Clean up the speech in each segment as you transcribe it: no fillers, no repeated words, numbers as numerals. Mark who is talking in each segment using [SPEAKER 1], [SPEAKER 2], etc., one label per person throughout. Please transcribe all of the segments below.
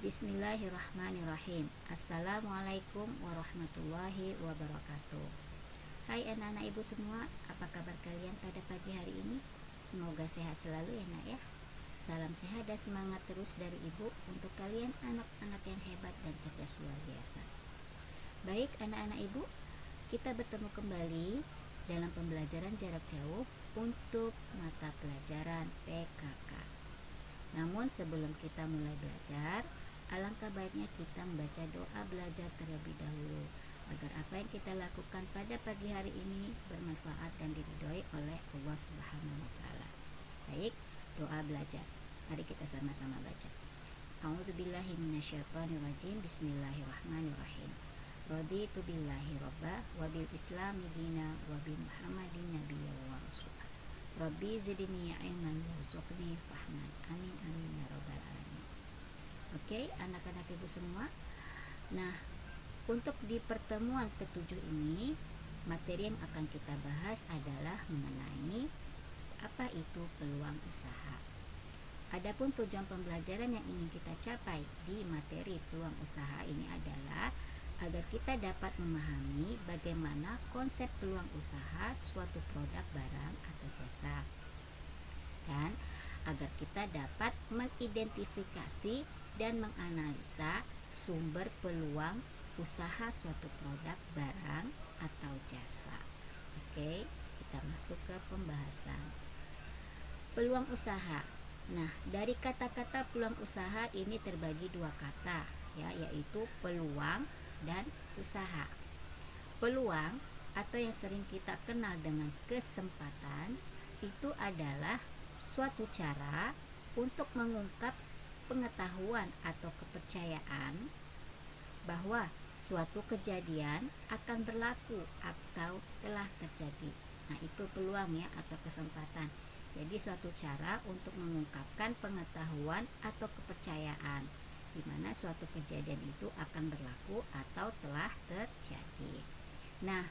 [SPEAKER 1] Bismillahirrahmanirrahim. Assalamualaikum warahmatullahi wabarakatuh. Hai anak-anak ibu semua, apa kabar kalian pada pagi hari ini? Semoga sehat selalu ya nak ya. Salam sehat dan semangat terus dari ibu untuk kalian anak-anak yang hebat dan cerdas luar biasa. Baik anak-anak ibu, kita bertemu kembali dalam pembelajaran jarak jauh untuk mata pelajaran PKK. Namun sebelum kita mulai belajar, alangkah baiknya kita membaca doa belajar terlebih dahulu agar apa yang kita lakukan pada pagi hari ini bermanfaat dan diridhoi oleh Allah Subhanahu wa taala. Baik, doa belajar. Mari kita sama-sama baca. A'udzubillahi minasyaitonirrajim. Bismillahirrahmanirrahim. Raditu billahi robba wa bil islami dina wa bi Muhammadin nabiyya wa rasula. Rabbi zidni ilman warzuqni fahman. Amin amin ya rabbal alamin. Oke, anak-anak ibu semua. Nah, untuk di pertemuan ke-7 ini, materi yang akan kita bahas adalah mengenai apa itu peluang usaha. Adapun tujuan pembelajaran yang ingin kita capai di materi peluang usaha ini adalah agar kita dapat memahami bagaimana konsep peluang usaha suatu produk, barang, atau jasa, dan agar kita dapat mengidentifikasi dan menganalisa sumber peluang usaha suatu produk, barang, atau jasa. Oke, kita masuk ke pembahasan peluang usaha. Nah, dari kata-kata peluang usaha ini terbagi dua kata, ya, yaitu peluang dan usaha. Peluang atau yang sering kita kenal dengan kesempatan itu adalah suatu cara untuk mengungkap pengetahuan atau kepercayaan bahwa suatu kejadian akan berlaku atau telah terjadi. Nah, itu peluang ya, atau kesempatan. Jadi suatu cara untuk mengungkapkan pengetahuan atau kepercayaan di mana suatu kejadian itu akan berlaku atau telah terjadi. Nah,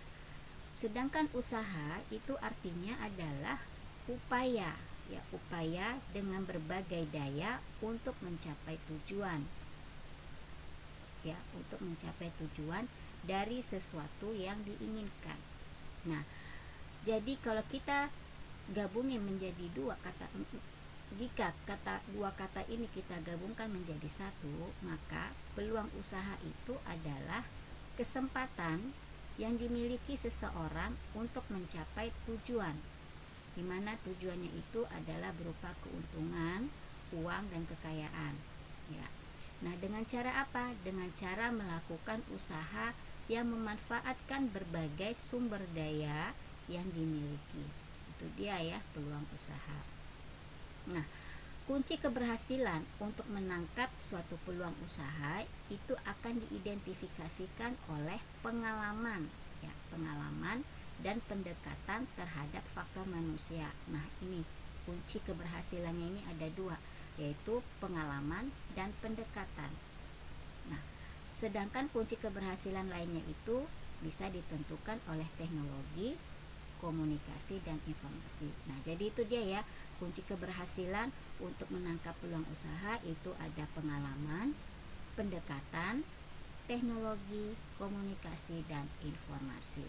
[SPEAKER 1] sedangkan usaha itu artinya adalah upaya, ya, upaya dengan berbagai daya untuk mencapai tujuan. Ya, untuk mencapai tujuan dari sesuatu yang diinginkan. Nah, jadi kalau kita gabungin menjadi dua kata, jika dua kata ini kita gabungkan menjadi satu, maka peluang usaha itu adalah kesempatan yang dimiliki seseorang untuk mencapai tujuan, di mana tujuannya itu adalah berupa keuntungan, uang, dan kekayaan. Ya. Nah, dengan cara apa? Dengan cara melakukan usaha yang memanfaatkan berbagai sumber daya yang dimiliki. Itu dia ya, peluang usaha. Nah, kunci keberhasilan untuk menangkap suatu peluang usaha itu akan diidentifikasikan oleh pengalaman, ya, pengalaman dan pendekatan terhadap faktor manusia. Nah, ini kunci keberhasilannya ini ada dua, yaitu pengalaman dan pendekatan. Nah, sedangkan kunci keberhasilan lainnya itu bisa ditentukan oleh teknologi, komunikasi, dan informasi. Nah, jadi itu dia ya, kunci keberhasilan untuk menangkap peluang usaha itu ada pengalaman, pendekatan, teknologi, komunikasi, dan informasi.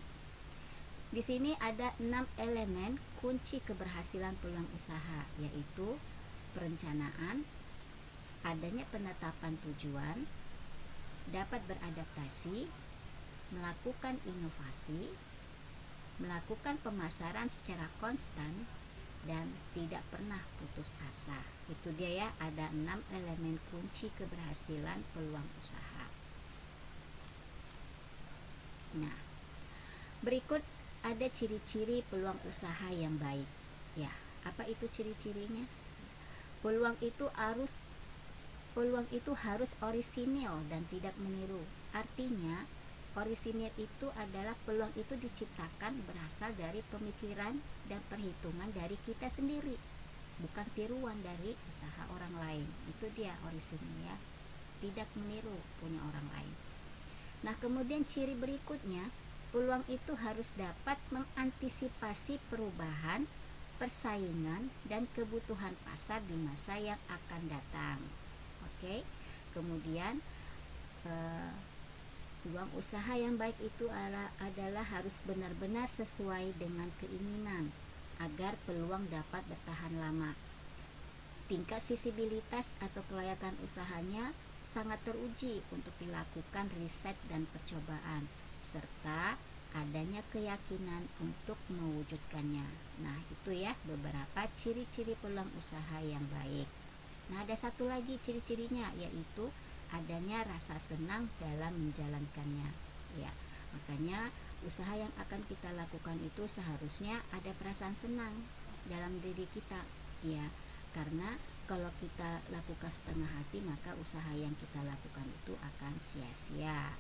[SPEAKER 1] Di sini ada 6 elemen kunci keberhasilan peluang usaha, yaitu perencanaan, adanya penetapan tujuan, dapat beradaptasi, melakukan inovasi, melakukan pemasaran secara konstan, dan tidak pernah putus asa. Itu dia ya, ada 6 elemen kunci keberhasilan peluang usaha. Nah, berikut ada ciri-ciri peluang usaha yang baik. Ya, apa itu ciri-cirinya? Peluang itu harus orisinil dan tidak meniru. Artinya, orisinil itu adalah peluang itu diciptakan berasal dari pemikiran dan perhitungan dari kita sendiri, bukan tiruan dari usaha orang lain. Itu dia orisinil ya, tidak meniru punya orang lain. Nah, kemudian ciri berikutnya, peluang itu harus dapat mengantisipasi perubahan, persaingan, dan kebutuhan pasar di masa yang akan datang. Oke. Kemudian peluang usaha yang baik itu adalah harus benar-benar sesuai dengan keinginan agar peluang dapat bertahan lama. Tingkat visibilitas atau kelayakan usahanya sangat teruji untuk dilakukan riset dan percobaan, serta adanya keyakinan untuk mewujudkannya. Nah, itu ya beberapa ciri-ciri peluang usaha yang baik. Nah, ada satu lagi ciri-cirinya, yaitu adanya rasa senang dalam menjalankannya. Ya, makanya usaha yang akan kita lakukan itu seharusnya ada perasaan senang dalam diri kita, ya. Karena kalau kita lakukan setengah hati, maka usaha yang kita lakukan itu akan sia-sia.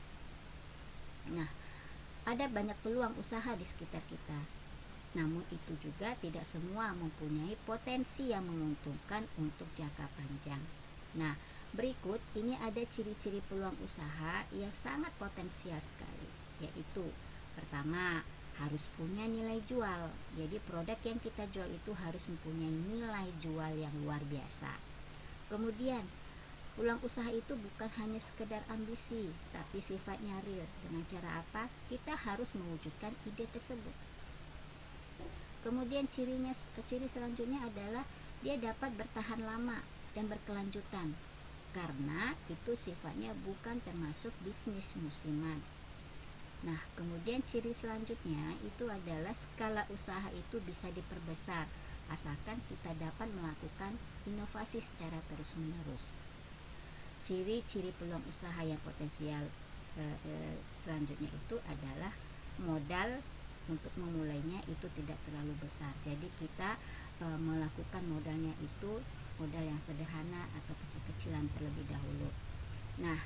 [SPEAKER 1] Nah, ada banyak peluang usaha di sekitar kita. Namun itu juga tidak semua mempunyai potensi yang menguntungkan untuk jangka panjang. Nah, berikut ini ada ciri-ciri peluang usaha yang sangat potensial sekali, yaitu pertama, harus punya nilai jual. Jadi produk yang kita jual itu harus mempunyai nilai jual yang luar biasa. Kemudian, peluang usaha itu bukan hanya sekedar ambisi, tapi sifatnya real. Dengan cara apa? Kita harus mewujudkan ide tersebut. Kemudian ciri selanjutnya adalah dia dapat bertahan lama dan berkelanjutan, karena itu sifatnya bukan termasuk bisnis musiman. Nah, kemudian ciri selanjutnya itu adalah skala usaha itu bisa diperbesar asalkan kita dapat melakukan inovasi secara terus-menerus. Ciri-ciri peluang usaha yang potensial selanjutnya itu adalah modal untuk memulainya itu tidak terlalu besar. Jadi kita melakukan modalnya itu modal yang sederhana atau kecil-kecilan terlebih dahulu. Nah,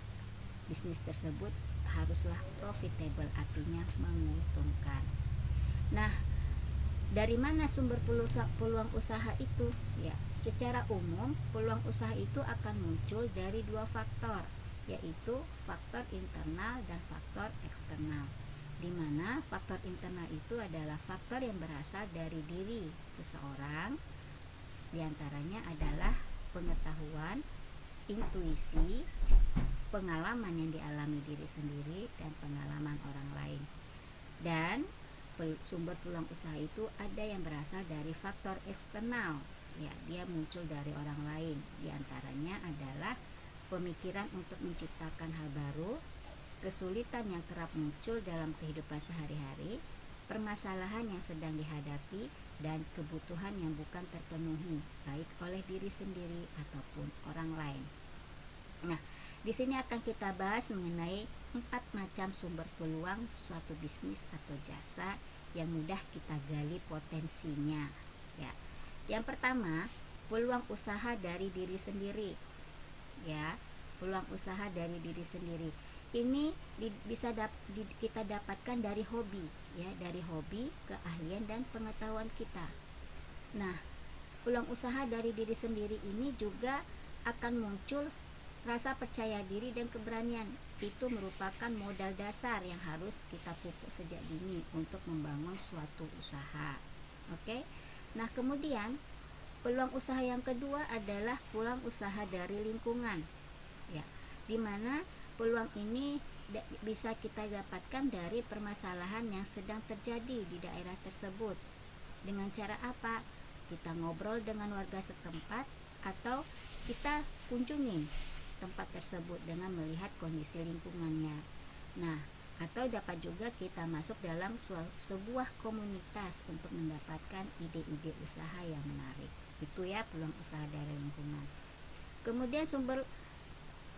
[SPEAKER 1] bisnis tersebut haruslah profitable, artinya menguntungkan. Nah, dari mana sumber peluang usaha itu? Ya, secara umum peluang usaha itu akan muncul dari dua faktor, yaitu faktor internal dan faktor eksternal. Di mana faktor internal itu adalah faktor yang berasal dari diri seseorang, diantaranya adalah pengetahuan, intuisi, pengalaman yang dialami diri sendiri, dan pengalaman orang lain. Dan sumber peluang usaha itu ada yang berasal dari faktor eksternal, ya, dia muncul dari orang lain. Diantaranya adalah pemikiran untuk menciptakan hal baru, kesulitan yang kerap muncul dalam kehidupan sehari-hari, permasalahan yang sedang dihadapi, dan kebutuhan yang bukan terpenuhi baik oleh diri sendiri ataupun orang lain. Nah, di sini akan kita bahas mengenai 4 macam sumber peluang suatu bisnis atau jasa yang mudah kita gali potensinya. Ya, yang pertama, peluang usaha dari diri sendiri. Ya, peluang usaha dari diri sendiri. Ini bisa kita dapatkan dari hobi, ya, dari hobi, keahlian dan pengetahuan kita. Nah, peluang usaha dari diri sendiri ini juga akan muncul rasa percaya diri dan keberanian. Itu merupakan modal dasar yang harus kita pupuk sejak dini untuk membangun suatu usaha. Oke. Nah, kemudian peluang usaha yang kedua adalah peluang usaha dari lingkungan. Ya, di mana peluang ini bisa kita dapatkan dari permasalahan yang sedang terjadi di daerah tersebut. Dengan cara apa? Kita ngobrol dengan warga setempat atau kita kunjungi tempat tersebut dengan melihat kondisi lingkungannya. Nah, atau dapat juga kita masuk dalam sebuah komunitas untuk mendapatkan ide-ide usaha yang menarik. Itu ya peluang usaha dari lingkungan. Kemudian sumber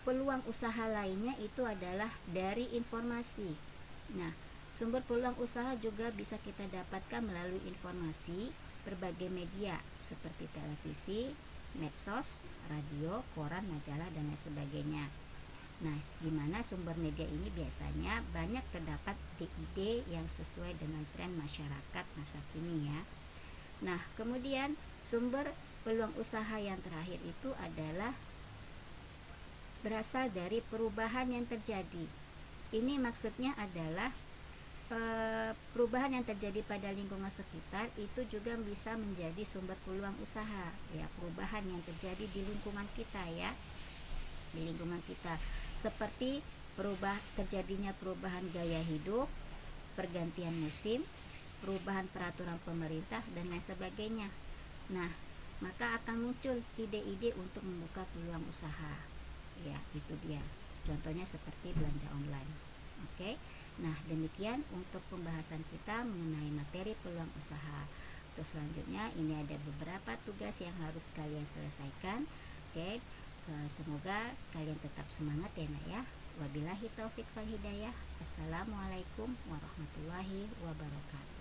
[SPEAKER 1] peluang usaha lainnya itu adalah dari informasi. Nah, sumber peluang usaha juga bisa kita dapatkan melalui informasi berbagai media seperti televisi, medsos, radio, koran, majalah, dan lain sebagainya. Nah, di mana sumber media ini biasanya banyak terdapat ide-ide yang sesuai dengan tren masyarakat masa kini ya. Nah, kemudian sumber peluang usaha yang terakhir itu adalah berasal dari perubahan yang terjadi. Ini maksudnya adalah perubahan yang terjadi pada lingkungan sekitar itu juga bisa menjadi sumber peluang usaha, ya, perubahan yang terjadi di lingkungan kita ya. di lingkungan kita, seperti terjadinya perubahan gaya hidup, pergantian musim, perubahan peraturan pemerintah, dan lain sebagainya. Nah, maka akan muncul ide-ide untuk membuka peluang usaha. Ya, itu dia. Contohnya seperti belanja online. Oke. Nah, demikian untuk pembahasan kita mengenai materi peluang usaha. Untuk selanjutnya, ini ada beberapa tugas yang harus kalian selesaikan. Oke. Semoga kalian tetap semangat ya nak ya. Wabillahi taufik wal hidayah. Assalamualaikum warahmatullahi wabarakatuh.